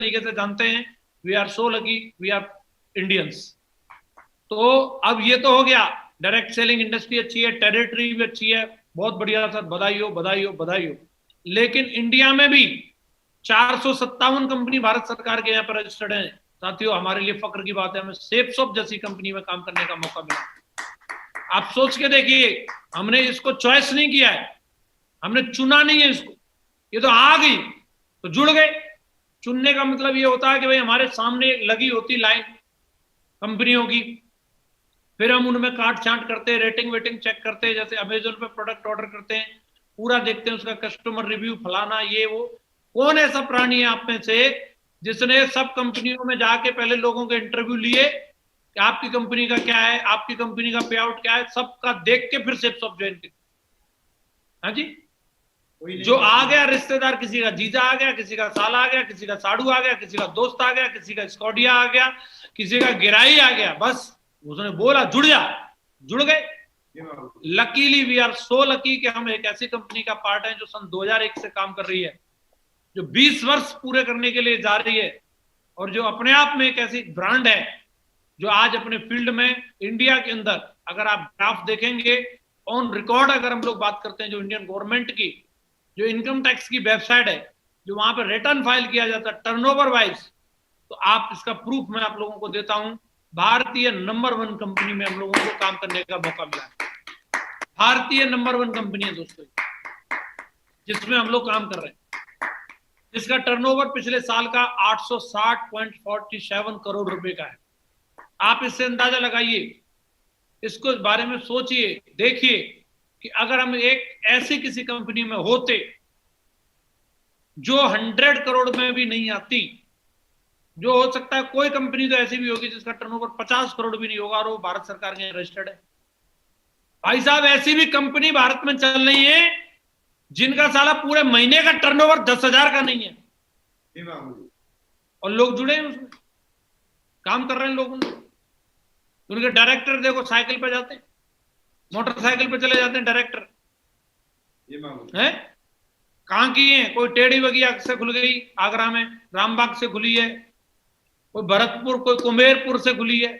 तरीके से जानते हैं। We are so lucky, we are Indians. तो अब ये तो हो गया, डायरेक्ट सेलिंग इंडस्ट्री अच्छी है, टेरिटरी भी अच्छी है, बहुत बढ़िया सर, बधाई हो बधाई हो बधाई हो। लेकिन इंडिया में भी 457 कंपनी भारत सरकार के यहाँ पर रजिस्टर्ड है साथियों। हमारे लिए फक्र की बात है, हमें सेफसॉफ्ट जैसी कंपनी में काम करने का मौका मिला। आप सोच के देखिए, हमने इसको चॉइस नहीं किया है, हमने चुना नहीं है इसको, ये तो आ गई तो जुड़ गए। चुनने का मतलब ये होता है कि भाई हमारे सामने लगी होती लाइन कंपनियों की, फिर हम उनमें काट छांट करते हैं, रेटिंग वेटिंग चेक करते हैं, जैसे अमेजोन पे प्रोडक्ट ऑर्डर करते हैं, पूरा देखते हैं उसका कस्टमर रिव्यू फलाना ये वो। कौन ऐसा प्राणी है आप में से जिसने सब कंपनियों में जाके पहले लोगों के इंटरव्यू लिए कि आपकी कंपनी का क्या है, आपकी कंपनी का पे आउट क्या है, सबका देख के फिर सेल्सऑफ्ट ज्वाइन किया? हाँ जी, जो आ गया रिश्तेदार, किसी का जीजा आ गया, किसी का साला आ गया, किसी का साड़ू आ गया, किसी का दोस्त आ गया, किसी का स्कॉडिया आ गया, किसी का गिराई आ गया, बस उसने बोला जुड़ जा, जुड़ गए। Luckily we are so lucky कि हम एक ऐसी कंपनी का पार्ट है जो सन 2001 से काम कर रही है, जो 20 वर्ष पूरे करने के लिए जा रही है, और जो अपने आप में एक ऐसी ब्रांड है जो आज अपने फील्ड में इंडिया के अंदर, अगर आप ग्राफ देखेंगे ऑन रिकॉर्ड, अगर हम लोग बात करते हैं जो इंडियन गवर्नमेंट की जो इनकम टैक्स की वेबसाइट है, जो वहां पर रिटर्न फाइल किया जाता है टर्नओवर वाइज, तो आप इसका प्रूफ मैं आप लोगों को देता हूं। भारतीय नंबर 1 कंपनी में हम लोगों को काम करने का मौका मिला है। भारतीय नंबर 1 कंपनी है दोस्तों जिसमें हम लोग काम कर रहे हैं, जिसका टर्नओवर पिछले साल का 860.47 करोड़ रुपए का है। आप इससे अंदाजा लगाइए, इसको इस बारे में सोचिए, देखिए कि अगर हम एक ऐसी किसी कंपनी में होते जो 100 करोड़ में भी नहीं आती, जो हो सकता है कोई कंपनी तो ऐसी भी होगी जिसका टर्नओवर 50 करोड़ भी नहीं होगा और वो भारत सरकार के रजिस्टर्ड है। भाई साहब, ऐसी भी कंपनी भारत में चल रही है जिनका साला पूरे महीने का टर्नओवर 10,000 का नहीं है, और लोग जुड़े हैं उसमें, काम कर रहे हैं लोग। उनके डायरेक्टर देखो साइकिल पे जाते हैं, मोटरसाइकिल पे चले जाते हैं डायरेक्टर, हैं कहां की है? कोई टेढ़ी बगिया से खुल गई आगरा में, रामबाग से खुली है, कोई भरतपुर, कोई कुंबेरपुर से खुली है,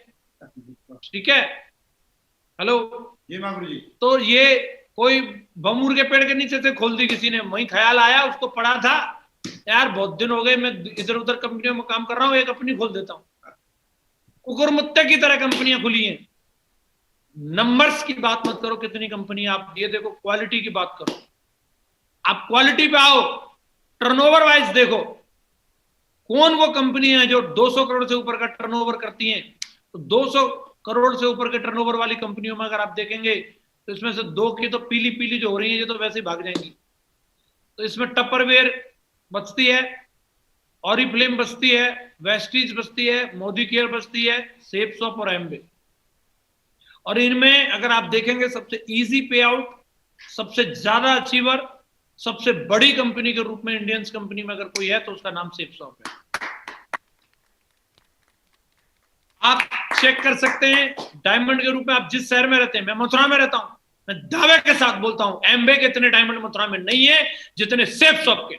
ठीक है। हेलो जी। तो ये कोई बमूर के पेड़ के नीचे से खोल दी किसी ने, वही ख्याल आया, उसको पड़ा था यार बहुत दिन हो गए मैं इधर उधर कंपनियों में काम कर रहा हूं, एक अपनी खोल देता हूं। कुकुरमुत्ते की तरह कंपनियां खुली हैं। नंबर्स की बात मत करो कितनी कंपनी, आप ये देखो क्वालिटी की बात करो। आप क्वालिटी पे आओ, टर्नओवर वाइज देखो कौन वो कंपनी है जो 200 करोड़ से ऊपर का टर्नओवर करती हैं। तो 200 करोड़ से ऊपर के टर्नओवर वाली कंपनियों में अगर आप देखेंगे तो इसमें से 2 की तो पीली पीली जो हो रही है ये तो वैसे ही भाग जाएंगी। तो इसमें टपरवेयर बचती है, ऑरिफ्लेम बचती है, वेस्टीज बचती है, मोदी केयर बचती है, सेफसॉप और एम्बे। और इनमें अगर आप देखेंगे सबसे इजी पे आउट, सबसे ज्यादा अचीवर, सबसे बड़ी कंपनी के रूप में इंडियंस कंपनी में अगर कोई है तो उसका नाम सेफसॉप है। आप चेक कर सकते हैं डायमंड के रूप में, आप जिस शहर में रहते हैं, मैं मथुरा में रहता हूं, मैं दावे के साथ बोलता हूं एम्बे के इतने डायमंड मथुरा में नहीं है जितने सेफसॉप के।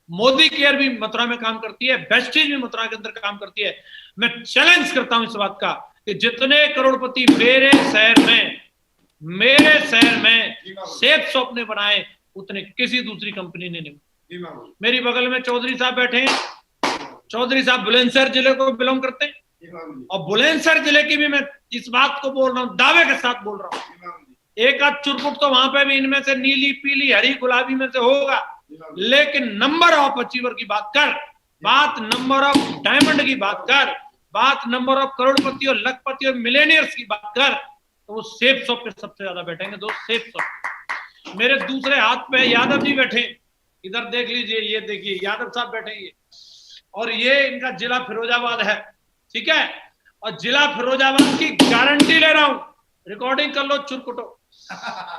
मोदी केयर भी मथुरा में काम करती है, वेस्टीज भी मथुरा के अंदर काम करती है। मैं चैलेंज करता हूं इस बात का कि जितने करोड़पति मेरे शहर में सेफसॉप ने बनाए उतने किसी दूसरी कंपनी ने नहीं। मेरी बगल में चौधरी साहब बैठे हैं, चौधरी साहब बुलंदशहर जिले को बिलोंग करते हैं, और बुलंदशहर जिले की भी मैं इस बात को बोल रहा हूं, दावे के साथ बोल रहा हूं, एक आध चुरपुट तो वहां पे भी इनमें से नीली पीली हरी गुलाबी में से होगा, लेकिन नंबर ऑफ अचीवर की बात कर, बात नंबर ऑफ डायमंड की बात कर, बात नंबर ऑफ करोड़पति और लखपति और मिलेनियर्स की बात कर, तो वो सेफसॉप पे सबसे ज्यादा बैठेंगे दोस्त, सेफसॉप। मेरे दूसरे हाथ पे यादव जी बैठे, इधर देख लीजिए, ये देखिए यादव साहब बैठे ये, और ये इनका जिला फिरोजाबाद है, ठीक है। और जिला फिरोजाबाद की गारंटी ले रहा हूं, रिकॉर्डिंग कर लो चुरकुटो,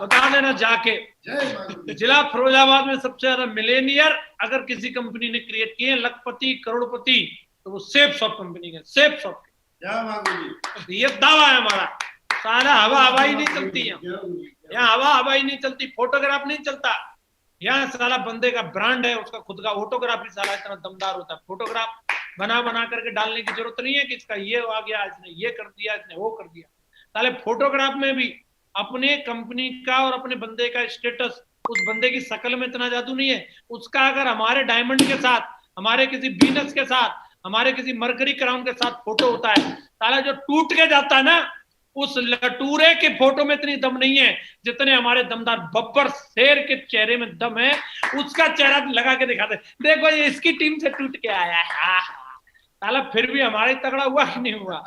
बता देना जाके, जिला फिरोजाबाद में सबसे ज्यादा मिलेनियर अगर किसी कंपनी ने क्रिएट किए लखपति करोड़पति तो वो सेफसॉप कंपनी के, सेफसॉप के। ये दावा है हमारा, सारा हवा हवाई नहीं चलती है यहाँ, हवा हवाई नहीं चलती, फोटोग्राफ नहीं चलता यहाँ, साला बंदे का ब्रांड है, उसका खुद का फोटोग्राफ ही साला इतना दमदार होता है। फोटोग्राफ बना बना करके डालने की जरूरत नहीं है कि इसका ये आ गया, इसने ये कर दिया, इसने वो कर दिया। ताले फोटोग्राफ में भी अपने कंपनी का और अपने बंदे का स्टेटस, उस बंदे की शक्ल में इतना जादू नहीं है। उसका अगर हमारे डायमंड के साथ, हमारे किसी बीनस के साथ, हमारे किसी मरकरी क्राउन के साथ फोटो होता है, ताला जो टूट के जाता है ना, उस लटूरे के फोटो में इतनी दम नहीं है जितने हमारे दमदार बब्बर शेर के चेहरे में दम है। उसका चेहरा लगा के दिखाते, देखो ये इसकी टीम से टूट के आया है। ताला फिर भी हमारे तगड़ा हुआ कि नहीं हुआ?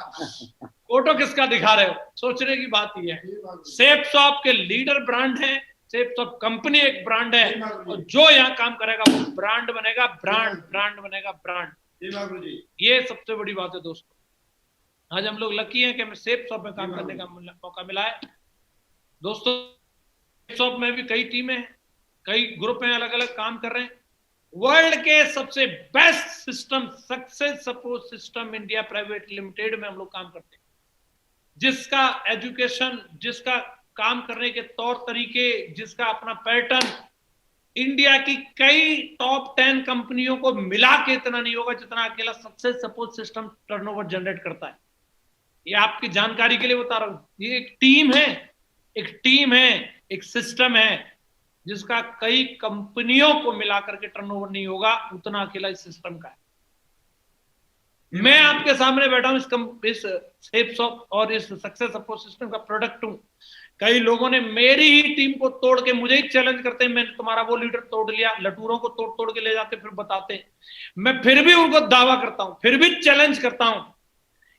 फोटो किसका दिखा रहे हो? सोचने की बात ये है। सेफ शॉप के लीडर ब्रांड है, सेफ शॉप कंपनी एक ब्रांड है, और जो यहाँ काम करेगा वो ब्रांड बनेगा, ब्रांड बनेगा, ब्रांड। ये सबसे बड़ी बात है दोस्तों। आज हम लोग लकी हैं कि हमें सेफ शॉप में काम करने का मौका मिला है। दोस्तों सेफ शॉप में भी कई टीमें हैं, कई ग्रुप हैं, अलग अलग काम कर रहे हैं। वर्ल्ड के सबसे best system success support system India private limited में हम लोग काम करते हैं, जिसका एजुकेशन, जिसका काम करने के तौर तरीके, जिसका अपना पैटर्न इंडिया की कई टॉप 10 कंपनियों को मिला के इतना नहीं होगा जितना अकेला success support system turnover generate करता है। ये आपकी जानकारी के लिए बता रहा हूं। ये एक टीम है, एक सिस्टम है जिसका कई कंपनियों को मिलाकर के टर्नओवर नहीं होगा उतना अकेला इस सिस्टम का है। मैं आपके सामने बैठा हूं इस सेफ शॉप और इस सक्सेस सपोर्ट सिस्टम का प्रोडक्ट हूं। कई लोगों ने मेरी ही टीम को तोड़ के मुझे ही चैलेंज करते हैं, मैंने तुम्हारा वो लीडर तोड़ लिया। लटूरों को तोड़ तोड़ के ले जाते फिर बताते। मैं फिर भी उनको दावा करता हूं, फिर भी चैलेंज करता हूं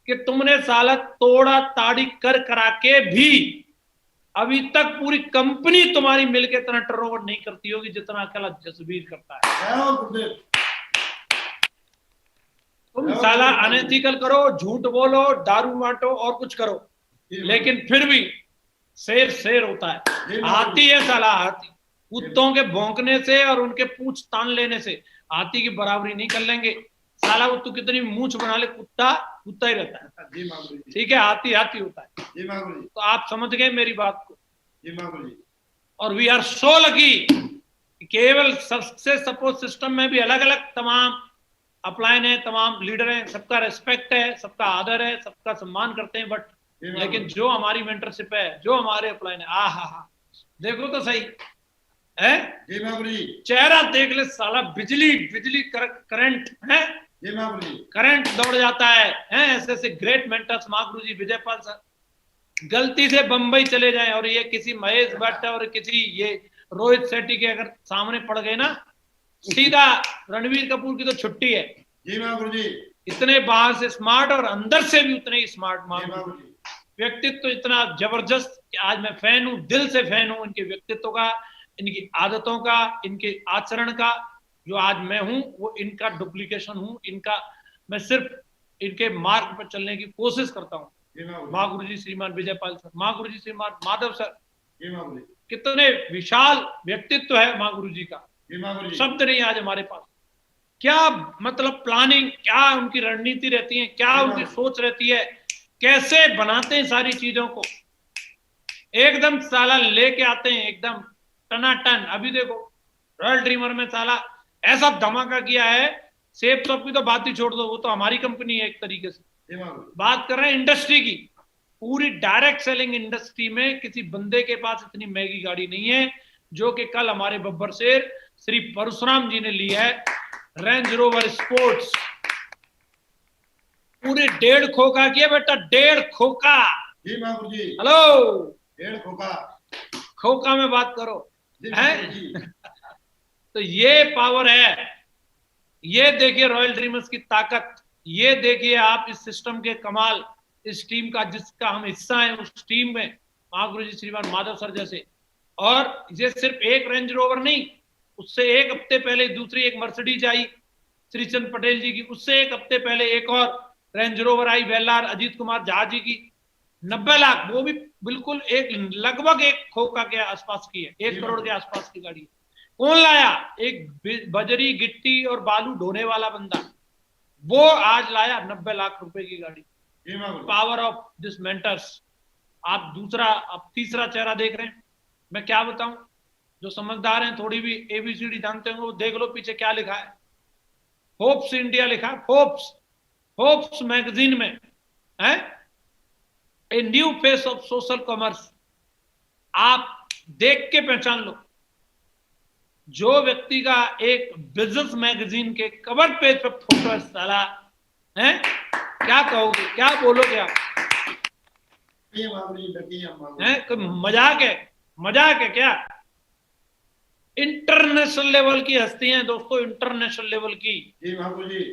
कि तुमने साला तोड़ा ताड़ी कर करा के भी अभी तक पूरी कंपनी तुम्हारी मिलकर इतना टर्नओवर नहीं करती होगी जितना अकेला जसबीर करता है। तुम साला अनएथिकल करो, झूठ बोलो, दारू बांटो और कुछ करो, लेकिन फिर भी शेर शेर होता है। हाथी है साला, हाथी कुत्तों के भौंकने से और उनके पूंछ तान लेने से हाथी की बराबरी नहीं कर लेंगे। साला वो तू कितनी मूंछ बना ले, कुत्ता कुत्ता ही रहता है, ठीक है? हाथी हाथी होता है। तो आप समझ गए मेरी बात को। और वी आर सो लकी, केवल सक्सेस सपोर्ट सिस्टम में भी अलग अलग तमाम अपलाइन है, तमाम लीडर हैं, सबका रिस्पेक्ट है, सबका आदर है, सबका सम्मान करते हैं। बट लेकिन जो हमारी मेंटरशिप है, जो हमारे अपलाइन है, हा देखो तो सही है, चेहरा देख ले साला, बिजली करंट है, करंट दौड़ जाता है। ऐसे ऐसे ग्रेट मेंटर्स, माँ गुरु जी, विजय पाल सर, गलती से बंबई चले जाएं और ये किसी महेश भट्ट और किसी ये रोहित शेट्टी के अगर सामने पड़ गए ना, सीधा रणवीर कपूर की तो छुट्टी है। जी माँ गुरु जी, इतने बाहर से स्मार्ट और अंदर से भी उतने ही स्मार्ट माँ गुरु जी। व्यक्तित्व तो इतना जबरदस्त कि आज मैं फैन हूं, दिल से फैन हूं इनके व्यक्तित्व का, इनकी आदतों का, इनके आचरण का। जो आज मैं हूं वो इनका डुप्लीकेशन हूं, इनका मैं सिर्फ इनके मार्ग पर चलने की कोशिश करता हूं। माँ गुरु जी श्रीमान विजय पाल सर, माँ गुरु जी श्रीमान माधव सर, कितने विशाल व्यक्तित्व है माँ गुरु जी का, शब्द नहीं आज हमारे पास। क्या मतलब प्लानिंग, क्या उनकी रणनीति रहती है, क्या उनकी सोच रहती है, कैसे बनाते हैं सारी चीजों को, एकदम साला लेके आते हैं एकदम टनाटन। अभी देखो रॉयल ड्रीमर में साला ऐसा धमाका किया है। सेफ शॉप की तो बात ही छोड़ दो, वो तो हमारी कंपनी है एक तरीके से। बात कर रहे हैं इंडस्ट्री की, पूरी डायरेक्ट सेलिंग इंडस्ट्री में किसी बंदे के पास इतनी महंगी गाड़ी नहीं है जो कि कल हमारे बब्बर शेर श्री परशुराम जी ने ली है, रेंज रोवर स्पोर्ट्स। पूरे 1.5 खोखा की है बेटा, 1.5 खोखा। हेलो, 1.5 खोखा, खोखा में बात करो है। तो ये पावर है, ये देखिए रॉयल ड्रीमर्स की ताकत, ये देखिए आप इस सिस्टम के कमाल, इस टीम का जिसका हम हिस्सा हैं, उस टीम में महागुरु जी श्रीमान माधव सर जैसे। और ये सिर्फ एक रेंज रोवर नहीं, उससे एक हफ्ते पहले दूसरी एक मर्सिडीज आई श्रीचंद पटेल जी की, उससे एक हफ्ते पहले एक और रेंज रोवर आई वेलार अजीत कुमार झा जी की, 90 लाख, वो भी बिल्कुल एक लगभग 1 खोखा के आसपास की है, 1 करोड़ के आसपास की गाड़ी है। कौन लाया? एक बजरी गिट्टी और बालू ढोने वाला बंदा, वो आज लाया 90 लाख रुपए की गाड़ी। Power of this mentors. आप दूसरा, आप तीसरा चेहरा देख रहे हैं, मैं क्या बताऊं, जो समझदार हैं, थोड़ी भी एबीसीडी जानते होंगे, वो देख लो पीछे क्या लिखा है, फोर्ब्स इंडिया लिखा है, फोर्ब्स फोर्ब्स मैगजीन में है a new face of social commerce. आप देख के पहचान लो, जो व्यक्ति का एक बिजनेस मैगजीन के कवर पेज पे फोटो है साला, है क्या कहोगे, क्या बोलोगे आप? है मजाक है, मजाक है क्या? इंटरनेशनल लेवल की हस्ती हैं दोस्तों, इंटरनेशनल लेवल की। जी महापुर जी।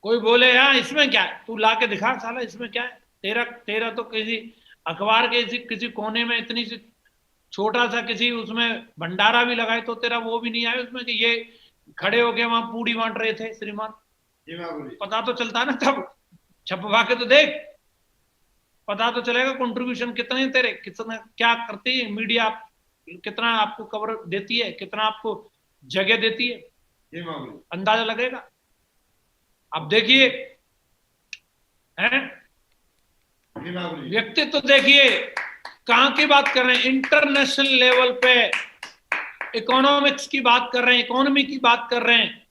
कोई बोले यार इसमें क्या है, तू ला के दिखा साला इसमें क्या है। तेरा तेरा तो किसी अखबार के किसी कोने में इतनी सी छोटा सा किसी उसमें भंडारा भी लगाए तो तेरा वो भी नहीं आया उसमें कि ये खड़े होके वहां पूड़ी बांट रहे थे श्रीमान। जी महापुर जी। पता तो चलता ना, तब छपवा के तो देख, पता तो चलेगा कंट्रीब्यूशन कितने तेरे, कितना क्या करती है मीडिया, कितना आपको कवर देती है, कितना आपको जगह देती है, जी महापुर जी। अंदाजा लगेगा। अब देखिए हैं, जी महापुर जी। व्यक्तित्व तो देखिए कहां की बात कर रहे हैं, इंटरनेशनल लेवल पे इकोनॉमिक्स की बात कर रहे हैं, इकोनॉमी की बात कर रहे हैं,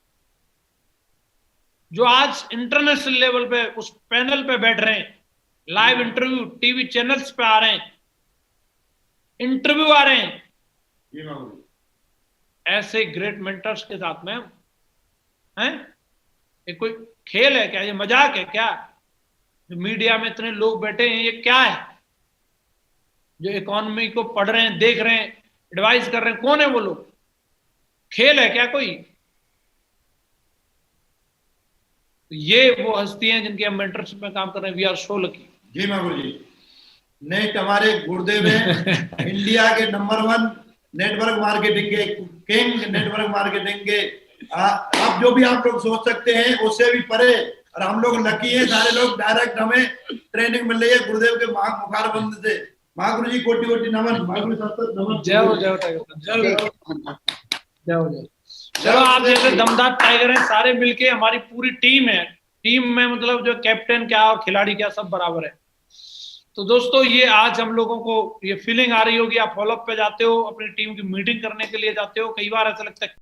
जो आज इंटरनेशनल लेवल पे उस पैनल पे बैठ रहे हैं, लाइव इंटरव्यू टीवी चैनल्स पे आ रहे हैं, इंटरव्यू आ रहे हैं। जी महापुर जी। ऐसे ग्रेट मेंटर्स के साथ में हैं, ये कोई खेल है क्या, ये मजाक है क्या? जो मीडिया में इतने लोग बैठे हैं, ये क्या है? जो इकोनॉमी को पढ़ रहे हैं, देख रहे हैं, एडवाइस कर रहे हैं, कौन है वो लोग? खेल है क्या कोई? तो ये वो हस्ती हैं जिनकी हम मेंटरशिप में काम कर रहे हैं। We are so lucky. जी महापुर जी। नेट हमारे गुरुदेव हैं, इंडिया के नंबर 1 नेटवर्क मार्केटिंग के किंग, नेटवर्क मार्केटिंग के आप जो भी आप लोग सोच सकते हैं उससे भी परे। और हम लोग लकी हैं, सारे लोग डायरेक्ट हमें ट्रेनिंग मिल रही है गुरुदेव के मुखारबंद से। महागुरु जी कोटि कोटि नमन। महागुरु सतत नमन। जय हो, जय हो टाइगर, जय हो, जय हो, जय। चलो आप जैसे दमदार टाइगर हैं, सारे मिलके हमारी पूरी टीम है। टीम में मतलब जो कैप्टन क्या और खिलाड़ी क्या सब बराबर है। तो दोस्तों ये आज हम लोगों को ये फीलिंग आ रही होगी, आप फॉलोअप पे जाते हो, अपनी टीम की मीटिंग करने के लिए जाते हो, कई बार ऐसा लगता है